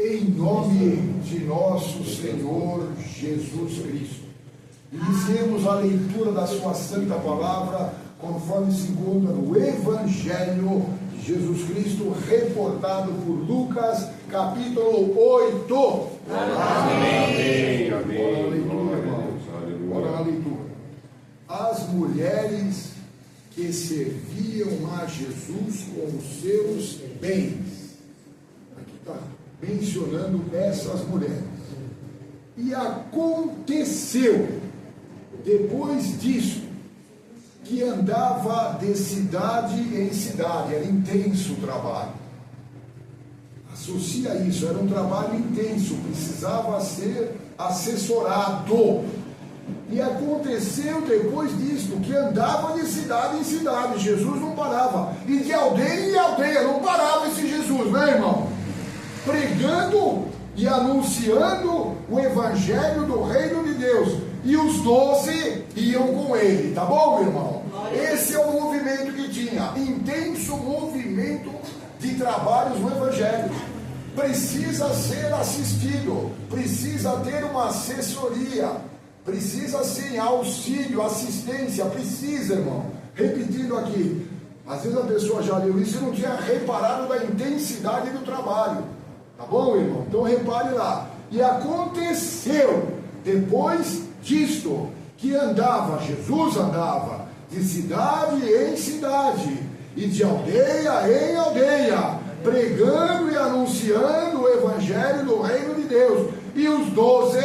Em nome de nosso Senhor Jesus Cristo. Iniciemos a leitura da sua santa palavra, conforme segunda no Evangelho de Jesus Cristo, reportado por Lucas, capítulo 8. Amém. Amém. Bora na leitura, irmãos. Bora na leitura. As mulheres que serviam a Jesus com os seus bens. Aqui está mencionando essas mulheres. E aconteceu, depois disso, que andava de cidade em cidade. Era intenso o trabalho. Associa isso, era um trabalho intenso, precisava ser assessorado. E aconteceu depois disso, que andava de cidade em cidade. Jesus não parava. E de aldeia em aldeia, não parava esse Jesus, né, irmão? Pregando e anunciando o evangelho do reino de Deus. E os 12 iam com ele, tá bom, irmão? Esse é o movimento que tinha, intenso movimento de trabalhos no evangelho. Precisa ser assistido, precisa ter uma assessoria, precisa ser auxílio, assistência, precisa, irmão. Repetindo aqui, às vezes a pessoa já leu isso e não tinha reparado da intensidade do trabalho, tá bom, irmão? Então repare lá. E aconteceu depois disto, que Jesus andava de cidade em cidade e de aldeia em aldeia, pregando e anunciando o evangelho do reino de Deus. E os 12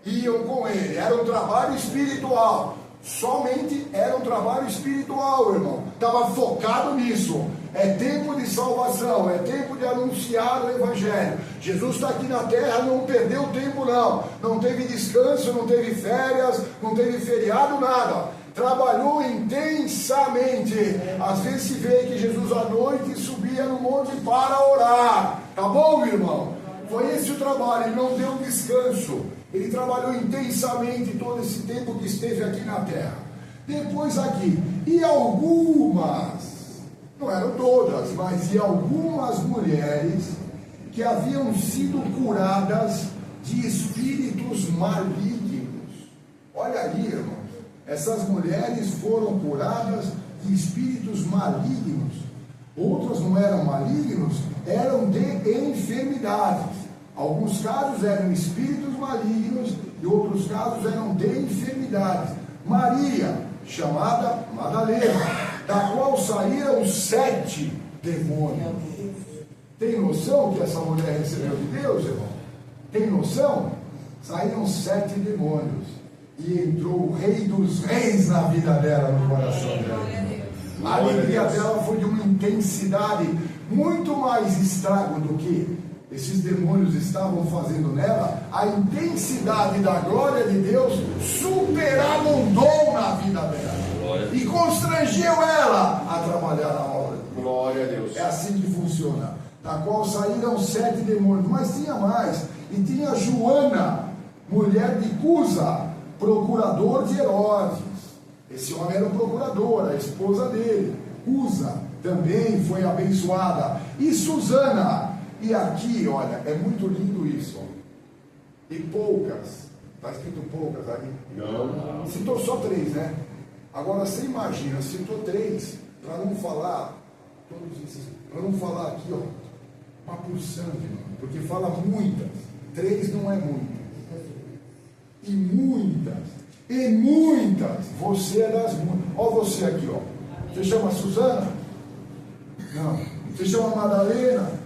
iam com ele. Era um trabalho espiritual. Somente era um trabalho espiritual, irmão. Estava focado nisso. É tempo de salvação, é tempo de anunciar o evangelho. Jesus está aqui na terra, não perdeu tempo não. Não teve descanso, não teve férias, não teve feriado, nada. Trabalhou intensamente. Às vezes se vê que Jesus à noite subia no monte para orar. Tá bom, irmão? Foi esse o trabalho, ele não deu descanso. Ele trabalhou intensamente todo esse tempo que esteve aqui na terra. Depois aqui, e algumas, não eram todas, mas e algumas mulheres que haviam sido curadas de espíritos malignos. Olha aí, irmãos, essas mulheres foram curadas de espíritos malignos. Outras não eram malignos, eram de enfermidades. Alguns casos eram espíritos malignos e outros casos eram de enfermidades. Maria, chamada Madalena, da qual saíram 7 demônios. Tem noção que essa mulher recebeu de Deus, irmão? Tem noção? Saíram 7 demônios e entrou o Rei dos Reis na vida dela, no coração dela. A alegria dela foi de uma intensidade, muito mais estrago do que esses demônios estavam fazendo nela. A intensidade da glória de Deus superabundou na vida dela e constrangeu ela a trabalhar na obra. Glória a Deus. É assim que funciona. Da qual saíram 7 demônios, mas tinha mais. E tinha Joana, mulher de Cusa, procurador de Herodes. Esse homem era um procurador, a esposa dele, Cusa, também foi abençoada. E Susana. E aqui, olha, é muito lindo isso. E poucas. Está escrito poucas ali? Não. Citou só 3, né? Agora você imagina, citou 3, para não falar, para não falar aqui, ó, uma porção, porque fala muitas. 3 não é muitas. E muitas. Você é das muitas. Ó, você aqui, ó. Você chama Susana? Não. Você chama Madalena?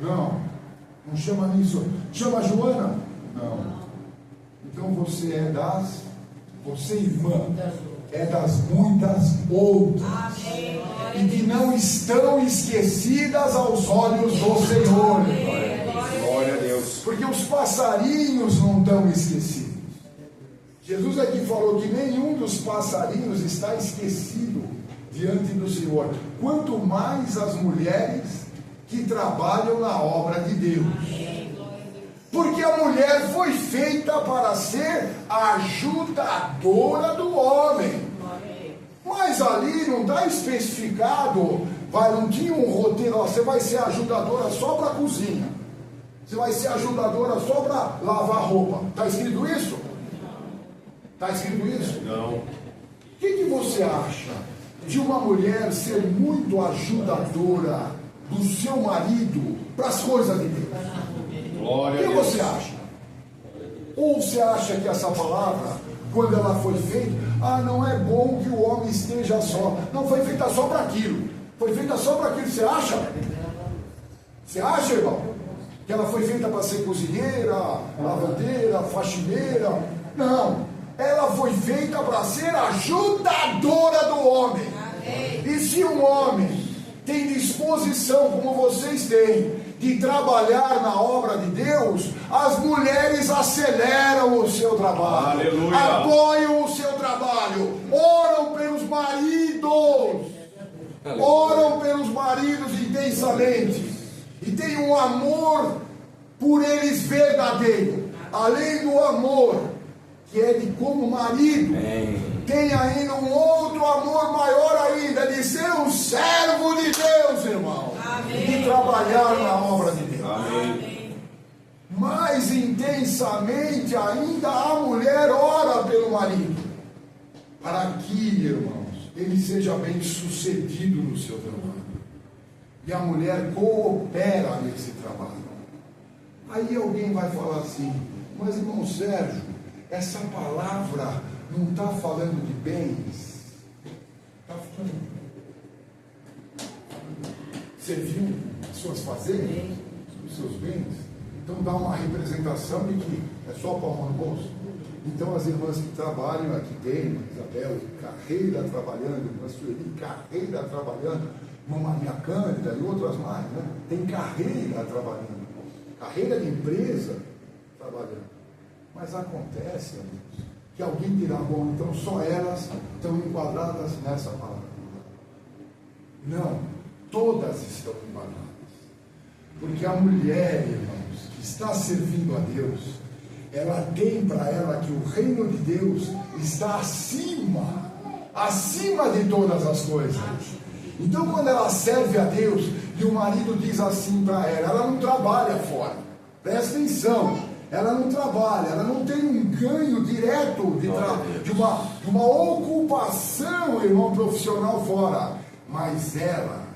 Não chama nisso. Chama Joana? Não. Então você é você, irmã, é das muitas outras. Amém. E que não estão esquecidas aos olhos do Senhor. Glória a Deus. Porque os passarinhos não estão esquecidos. Jesus aqui falou que nenhum dos passarinhos está esquecido diante do Senhor. Quanto mais as mulheres que trabalham na obra de Deus. Porque a mulher foi feita para ser ajudadora do homem. Mas ali não está especificado, não tinha um roteiro, você vai ser ajudadora só para a cozinha. Você vai ser ajudadora só para lavar roupa. Está escrito isso? Está escrito isso? Não. O que você acha de uma mulher ser muito ajudadora do seu marido para as coisas de Deus? Glória O a que Deus. você acha? Ou você acha que essa palavra, quando ela foi feita, não é bom que o homem esteja só. Não foi feita só para aquilo. Foi feita só para aquilo. Você acha? Você acha, irmão? Que ela foi feita para ser cozinheira, lavandeira, faxineira? Não. Ela foi feita para ser ajudadora do homem. E se um homem tem disposição, como vocês têm, de trabalhar na obra de Deus, as mulheres aceleram o seu trabalho. Aleluia. Apoiam o seu trabalho, oram pelos maridos, oram pelos maridos intensamente, e tem um amor por eles verdadeiro, além do amor que é de como marido. Tem ainda um outro amor maior ainda, de ser um servo de Deus, irmão. Amém. De trabalhar na obra de Deus. Amém. Mais intensamente ainda a mulher ora pelo marido, para que, irmãos, ele seja bem sucedido no seu trabalho. E a mulher coopera nesse trabalho. Aí alguém vai falar assim: mas irmão Sérgio, essa palavra não está falando de bens, está falando. Você viu as suas fazendas, os seus bens? Então dá uma representação de que é só pôr a mão no bolso. Então as irmãs que trabalham aqui tem, Isabel, carreira trabalhando, irmã Sueli, carreira trabalhando, irmã Maria Cândida e outras mais, né? Tem carreira trabalhando, carreira de empresa trabalhando. Mas acontece, amigos, que alguém dirá: bom, então só elas estão enquadradas nessa palavra. Não, todas estão enquadradas. Porque a mulher, irmãos, que está servindo a Deus, ela tem para ela que o reino de Deus está acima de todas as coisas. Então quando ela serve a Deus, e o marido diz assim para ela não trabalha fora. Presta atenção. Ela não trabalha, ela não tem um ganho direto de uma ocupação, irmão, profissional fora. Mas ela,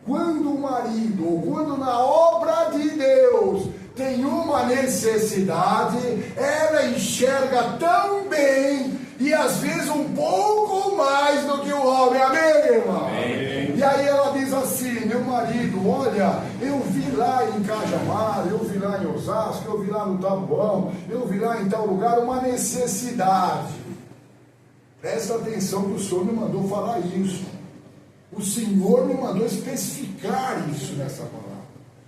quando o marido, ou quando na obra de Deus tem uma necessidade, ela enxerga tão bem, e às vezes um pouco mais do que o homem. Amém, irmão? Amém. E aí ela diz assim: meu marido, olha, eu vi lá em Cajamar, eu vi lá em Osasco, eu vi lá no Taboão, eu vi lá em tal lugar uma necessidade. Presta atenção que o Senhor me mandou falar isso. O Senhor me mandou especificar isso nessa palavra.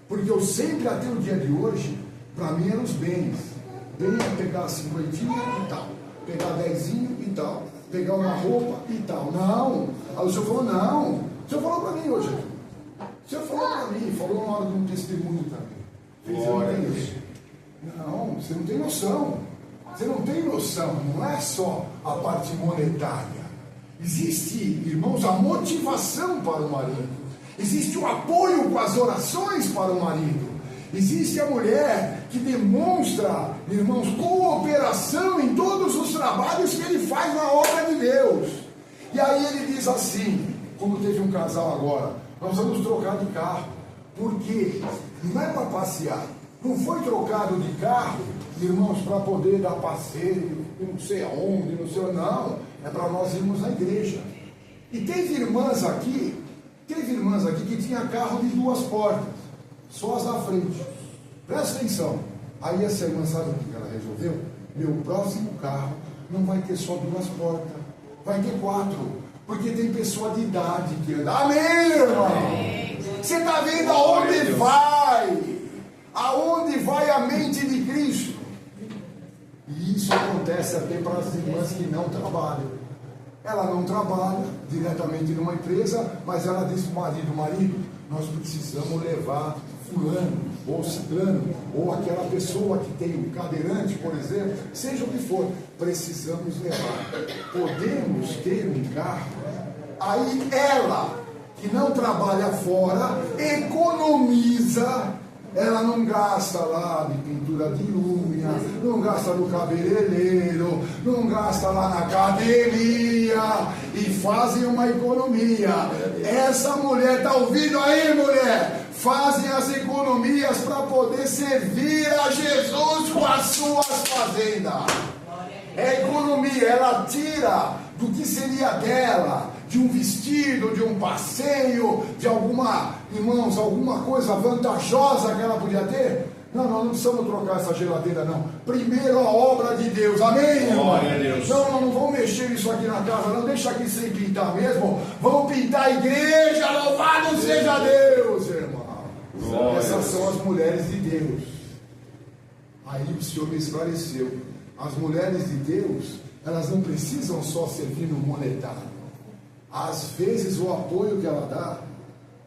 Porque eu sempre, até o dia de hoje, para mim eram os bens. Bem é pegar 50 e tal, pegar 10 e tal, pegar uma roupa e tal. Não. Aí o Senhor falou: não. O Senhor falou para mim hoje. O Senhor falou para mim, falou na hora de um testemunho também. Fez eu entender. Não, você não tem noção. Você não tem noção. Não é só a parte monetária. Existe, irmãos, a motivação para o marido. Existe o apoio com as orações para o marido. Existe a mulher que demonstra, irmãos, cooperação em todos os trabalhos que ele faz na obra de Deus. E aí ele diz assim, como teve um casal agora: nós vamos trocar de carro. Por quê? Não é para passear. Não foi trocado de carro, irmãos, para poder dar passeio, não sei aonde, não sei onde, não. É para nós irmos na igreja. E teve irmãs aqui que tinha carro de 2 portas, só as da frente. Presta atenção. Aí essa irmã, sabe o que ela resolveu? Meu próximo carro não vai ter só 2 portas, vai ter 4, porque tem pessoa de idade que anda. Amém, irmão? Você está vendo aonde vai? Aonde vai a mente de Cristo? E isso acontece até para as irmãs que não trabalham. Ela não trabalha diretamente numa empresa, mas ela diz para o marido: nós precisamos levar fulano, ou ciclano, ou aquela pessoa que tem um cadeirante, por exemplo, seja o que for, precisamos levar. Podemos ter um carro. Aí ela, que não trabalha fora, economiza Ela não gasta lá de pintura de unha, não gasta no cabeleireiro, não gasta lá na academia, e fazem uma economia. Essa mulher, está ouvindo aí, mulher? Fazem as economias para poder servir a Jesus com as suas fazendas. É economia, ela tira do que seria dela, de um vestido, de um passeio, de alguma, irmãos, alguma coisa vantajosa que ela podia ter. Não, nós não precisamos trocar essa geladeira, não. Primeiro a obra de Deus, amém, irmão? Glória a Deus. Não vamos mexer isso aqui na casa, não. Deixa aqui sem pintar mesmo. Vamos pintar a igreja, louvado seja Deus, irmão. Glória. Essas são as mulheres de Deus. Aí o Senhor me esclareceu. As mulheres de Deus, elas não precisam só servir no monetário. Às vezes o apoio que ela dá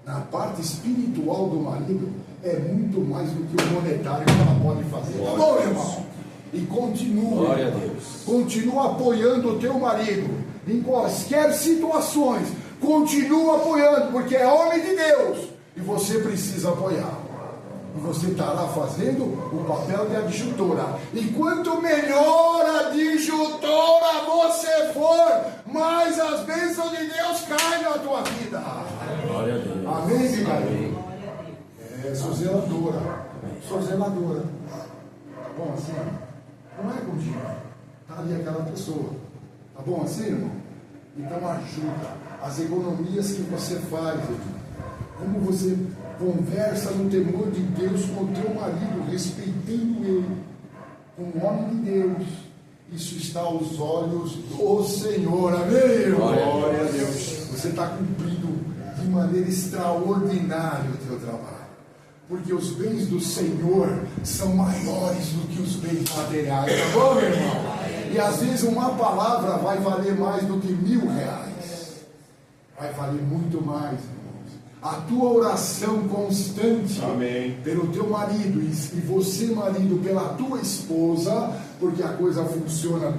na parte espiritual do marido é muito mais do que o monetário que ela pode fazer. Tá bom, irmão? E continua apoiando o teu marido em quaisquer situações. Continua apoiando, porque é homem de Deus e você precisa apoiar. E você estará fazendo o papel de adjutora. E quanto melhor adjutora você for, mais as bênçãos de Deus caem na tua vida. Glória a Deus. Amém, Vigário? Sou zeladora. Sou zeladora. Tá bom assim? Não é contigo. Está ali aquela pessoa. Tá bom assim, irmão? Então ajuda. As economias que você faz, como você conversa no temor de Deus com o teu marido, respeitando ele, como homem de Deus. Isso está aos olhos do Senhor, amém, irmão? Glória a Deus. Você está cumprindo de maneira extraordinária o teu trabalho, porque os bens do Senhor são maiores do que os bens materiais, tá bom, meu irmão? E às vezes uma palavra vai valer mais do que R$1000, vai valer muito mais, irmãos. A tua oração constante, amém, pelo teu marido, e você, marido, pela tua esposa, porque a coisa funciona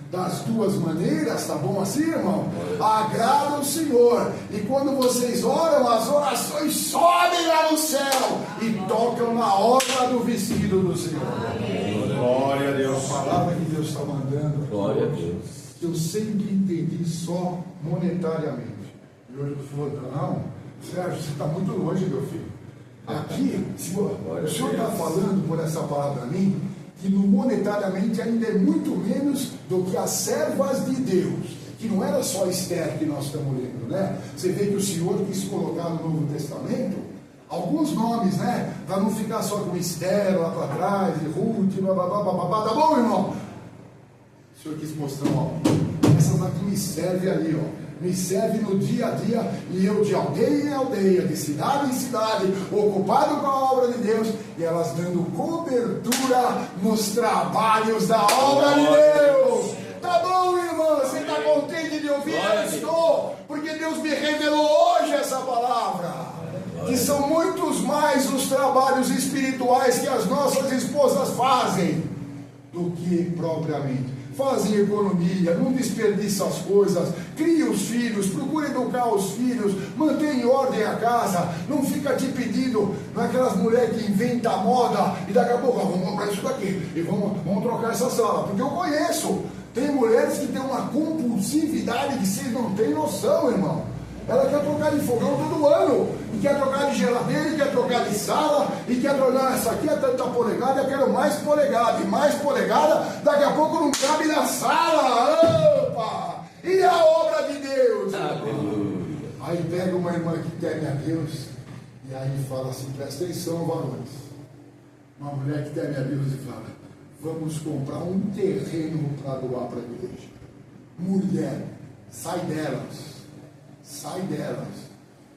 das duas maneiras, tá bom assim, irmão? Agrada o Senhor, e quando vocês oram, as orações sobem lá no céu e tocam na obra do vestido do Senhor. Glória a Deus. A palavra que Deus está mandando, Glória a Deus. eu sempre entendi só monetariamente. E hoje eu falou, não, Sérgio, você está muito longe, meu filho. Aqui, o senhor está falando por essa palavra a mim, que no monetariamente ainda é muito menos do que as servas de Deus, que não era só Esther que nós estamos lendo, né? Você vê que o Senhor quis colocar no Novo Testamento alguns nomes, né? Para não ficar só com Esther lá para trás, e Ruth, tá bom, irmão? O Senhor quis mostrar, ó, essas aqui me servem ali, ó. Me serve no dia a dia, e eu de aldeia em aldeia, de cidade em cidade, ocupado com a obra de Deus, e elas dando cobertura nos trabalhos da obra de Deus. Tá bom, irmão? Você está contente de ouvir? Eu estou, porque Deus me revelou hoje essa palavra, que são muitos mais os trabalhos espirituais que as nossas esposas fazem do que propriamente. Fazem economia, não desperdiça as coisas, cria os filhos, procura educar os filhos, mantém em ordem a casa, não fica te pedindo, não é aquelas mulheres que inventam a moda e daqui a pouco, vamos comprar isso daqui e vamos trocar essa sala, porque eu conheço, tem mulheres que têm uma compulsividade que vocês não têm noção, irmão. Ela quer trocar de fogão todo ano, e quer trocar de geladeira, e quer trocar de sala, e quer trocar, essa aqui é tanta polegada, eu quero mais polegada, e mais polegada, daqui a pouco não cabe na sala. Opa! E a obra de Deus? Aí pega uma irmã que teme a Deus, e aí fala assim, presta atenção, varões. Uma mulher que teme a Deus e fala, vamos comprar um terreno para doar para a igreja. Mulher, sai delas. Sai delas.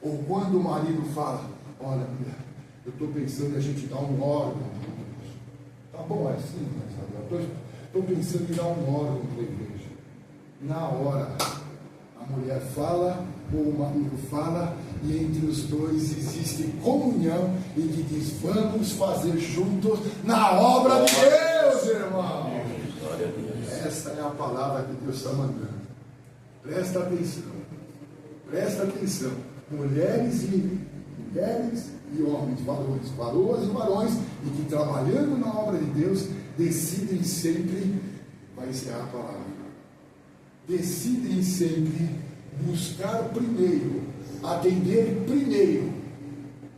Ou quando o marido fala, olha, mulher, eu estou pensando em a gente dar um órgão. Tá bom, é assim, mas estou pensando em dar um órgão para a igreja. Na hora, a mulher fala, ou o marido fala, e entre os dois existe comunhão, e que diz, vamos fazer juntos na obra de Deus, irmão. Esta é a palavra que Deus está mandando. Presta atenção. Presta atenção, mulheres e homens, varoas e varões, e que trabalhando na obra de Deus, decidem sempre, vai encerrar a palavra, decidem sempre buscar primeiro, atender primeiro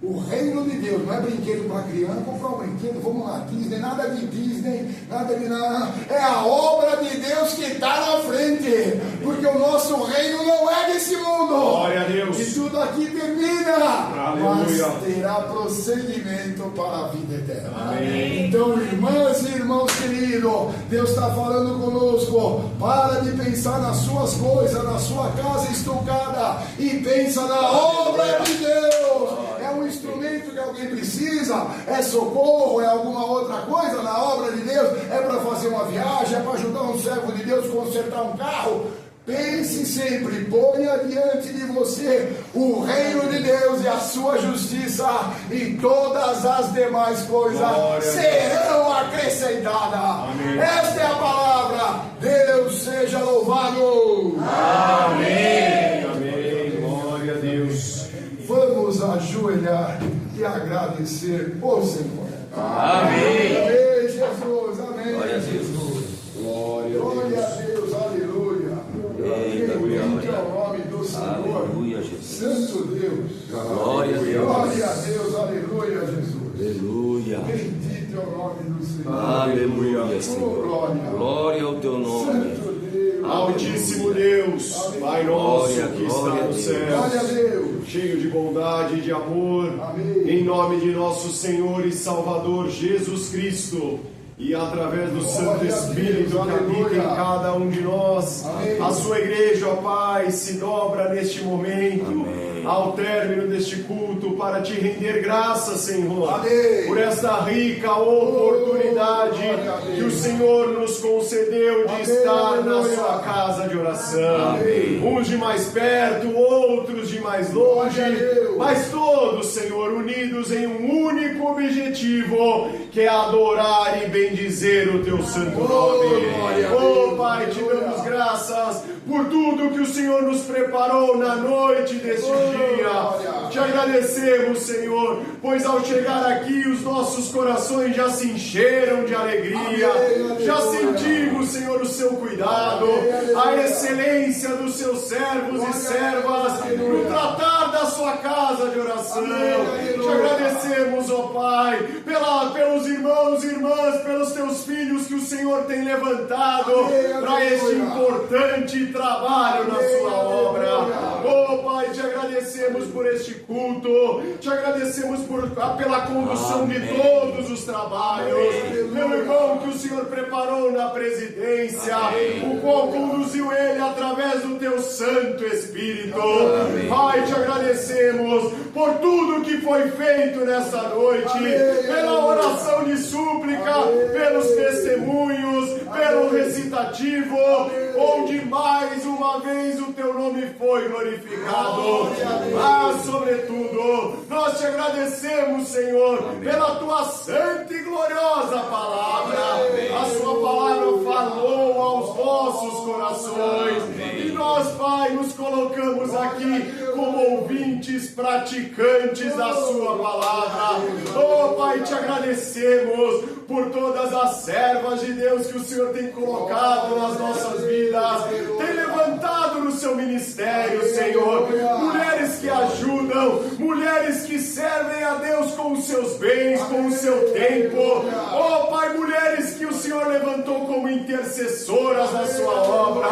o reino de Deus. Não é brinquedo para criança, comprar um brinquedo, vamos lá, Disney, nada de Disney, nada de nada, é a obra de Deus que está na frente, porque o nosso reino não é desse mundo. Glória a Deus. E tudo aqui termina, Aleluia. mas terá prosseguimento para a vida eterna. Amém. Então, irmãs e irmãos queridos, Deus está falando conosco. Para de pensar nas suas coisas, na sua casa estucada, e pensa na obra de Deus. É um instrumento que alguém precisa, é socorro, é alguma outra coisa na obra de Deus, é para fazer uma viagem, é para ajudar um servo de Deus a consertar um carro. Pense sempre, ponha diante de você o reino de Deus e a sua justiça, e todas as demais coisas serão acrescentadas. Amém. Esta é a palavra. Deus seja louvado. Amém. Amém. Glória a Deus. Vamos ajoelhar e agradecer o Senhor. Amém. Amém, Jesus. Amém. Glória a Deus. Jesus. Glória a Glória a Deus. Deus. Aleluia. Bendito é o nome do Senhor. Aleluia, Jesus. Santo Deus. Glória a Deus. Glória a Deus. Aleluia, Jesus. Aleluia. Bendito é o nome do Senhor. Aleluia, Oh, Senhor. glória. Glória ao teu nome. Santo Deus. Altíssimo Deus, Pai nosso Glória, que está glória a nos Deus. Glória a céus, Deus. cheio de bondade e de amor, Amém. em nome de nosso Senhor e Salvador Jesus Cristo, e através do Santo Glória a Espírito Deus, que habita aleluia. em cada um de nós, Amém. a sua igreja, ó Pai, se dobra neste momento, Amém. ao término deste culto, para te render graças, Senhor, Amém. por esta rica oportunidade glória a Deus. que o Senhor nos concedeu de Amém, estar na aleluia. sua casa de oração. Amém. Uns de mais perto, outros de mais longe, Glória a Deus. mas todos, Senhor, unidos em um único objetivo, que é adorar e bendizer o teu santo nome. glória a Oh Deus. Pai, te Aleluia. damos graças por tudo que o Senhor nos preparou na noite deste dia. glória. Te agradecemos, Senhor, pois ao chegar aqui os nossos corações já se encheram de alegria, Amém, já aleluia. sentimos, Senhor, o seu cuidado, Amém, aleluia. a excelência dos seus servos Glória e servas aleluia. no tratar da sua casa de oração. Amém, Te aleluia. agradecemos, ó Pai, pelos irmãos e irmãs, pelos teus filhos que o Senhor tem levantado Amém, para este aleluia. importante trabalho na Amém, sua obra. aleluia. Oh Pai, te agradecemos por este culto, te agradecemos pela condução de Amém. todos os trabalhos, Amém. pelo irmão que o Senhor preparou na presidência, Amém. o qual conduziu ele através do teu Santo Espírito. Amém. Pai, te agradecemos por tudo que foi feito nessa noite, Amém. pela oração de súplica, Amém. pelos testemunhos, pelo recitativo, onde mais uma vez o teu nome foi glorificado. Glória a Deus. Mas, sobretudo, nós te agradecemos, Senhor, pela tua santa e gloriosa palavra. A sua palavra falou aos nossos corações. E nós, Pai, nos colocamos aqui como ouvintes, praticantes da sua palavra. Oh, Pai, te agradecemos por todas as servas de Deus que o Senhor tem colocado nas nossas vidas, tem levantado no seu ministério, Senhor, mulheres que ajudam, mulheres que servem a Deus com os seus bens, com o seu tempo. Oh Pai, mulheres que o Senhor levantou como intercessoras na sua obra.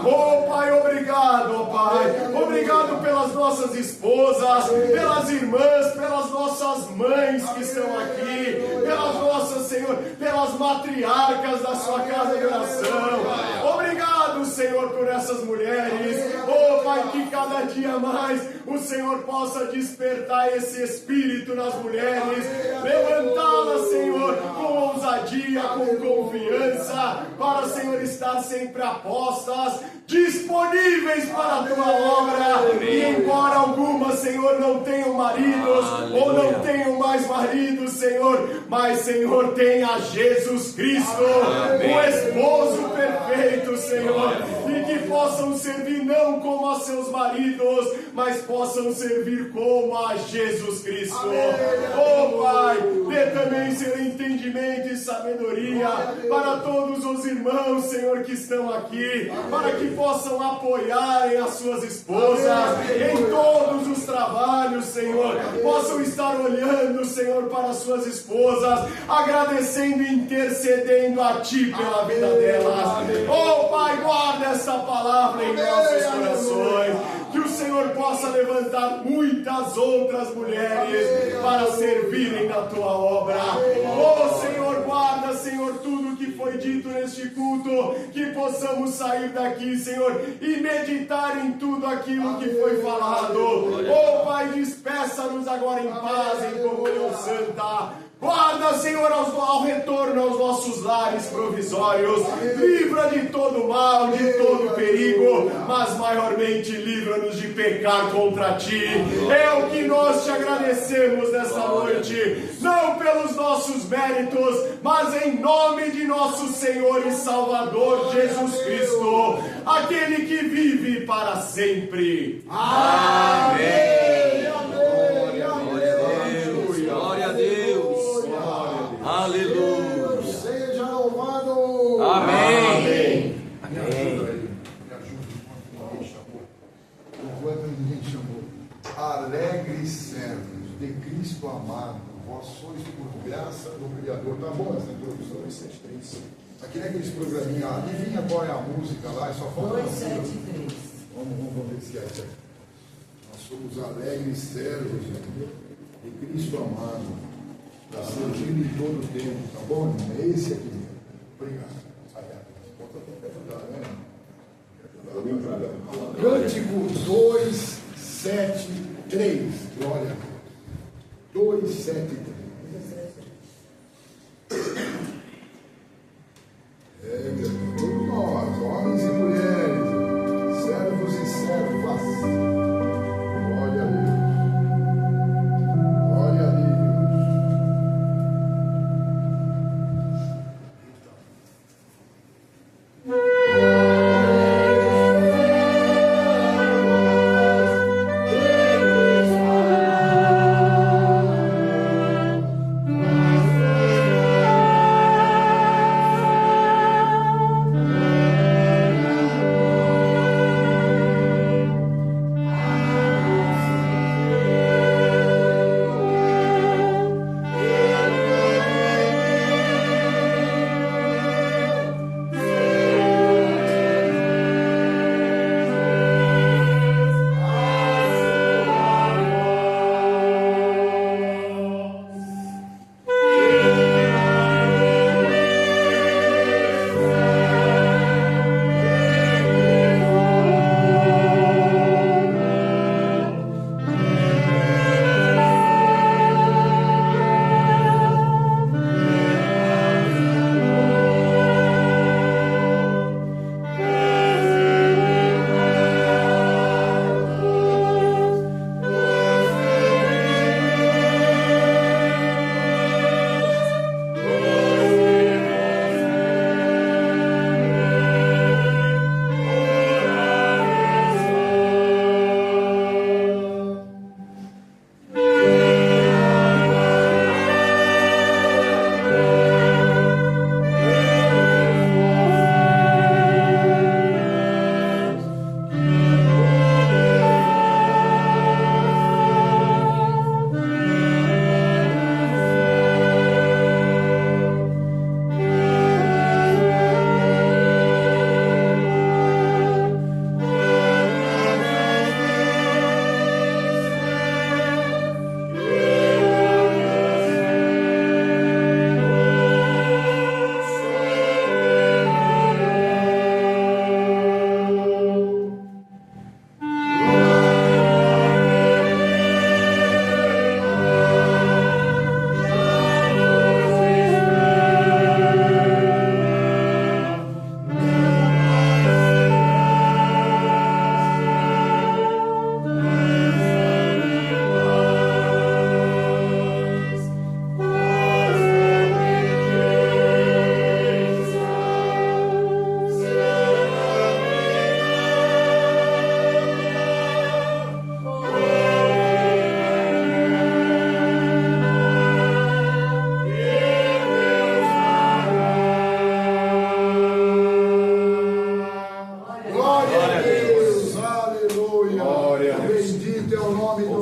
Oh Pai, obrigado, oh Pai, obrigado pelas nossas esposas, pelas irmãs, pelas nossas mães que estão aqui, pelas nossas, Senhor, pelas matriarcas da sua casa de oração. Obrigado, Senhor, por essas mulheres. Oh Pai, que cada dia mais o Senhor possa despertar esse espírito nas mulheres, levantá-las, Senhor, com ousadia ousadia, com confiança, para, Senhor, estar sempre a postas, disponíveis para a tua obra. E embora algumas, Senhor, não tenham maridos, ou não tenham mais maridos, Senhor, mas, Senhor, tenha Jesus Cristo, o esposo perfeito, Senhor, e que possam servir não como a seus maridos, mas possam servir como a Jesus Cristo. Oh Pai, dê também, Senhor, entendimento e sabedoria para todos os irmãos, Senhor, que estão aqui, para que possam apoiarem as suas esposas em todos os trabalhos, Senhor, possam estar olhando, Senhor, para as suas esposas, agradecendo e intercedendo a Ti pela vida delas. Oh Pai, guarda esta palavra em nossos corações, que o Senhor possa levantar muitas outras mulheres para servirem na Tua obra. Oh Senhor, guarda, Senhor, tudo que foi dito neste culto, que possamos sair daqui, Senhor, e meditar em tudo aquilo que foi falado. Oh Pai, despeça-nos agora em paz, em comunhão santa. Guarda, Senhor, ao retorno aos nossos lares provisórios. Livra de todo mal, de todo perigo, mas maiormente livra-nos de pecar contra Ti. É o que nós Te agradecemos nesta noite, não pelos nossos méritos, mas em nome de nosso Senhor e Salvador Jesus Cristo, aquele que vive para sempre. Amém. Aleluia. Seja louvado. Amém. Enquanto ninguém chamou, alegres servos de Cristo amado, vós sois por graça do Criador. Tá bom essa introdução? 273. Aqui naqueles programinha, adivinha qual é a música lá? Só falta 273. Vamos ver se é essa. Nós somos alegres servos de Cristo amado, para servir em todo o tempo, tá bom? É esse aqui. Obrigado. Cântico 273. Glória. 273. Meu Deus. Todos nós, homens e mulheres, servos e servas. Glória a Deus. Glória a Deus.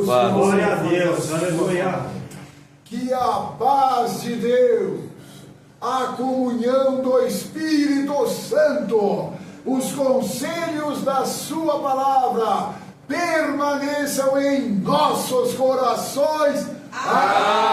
Glória a Deus, aleluia. Que a paz de Deus, a comunhão do Espírito Santo, os conselhos da sua palavra permaneçam em nossos corações. Amém.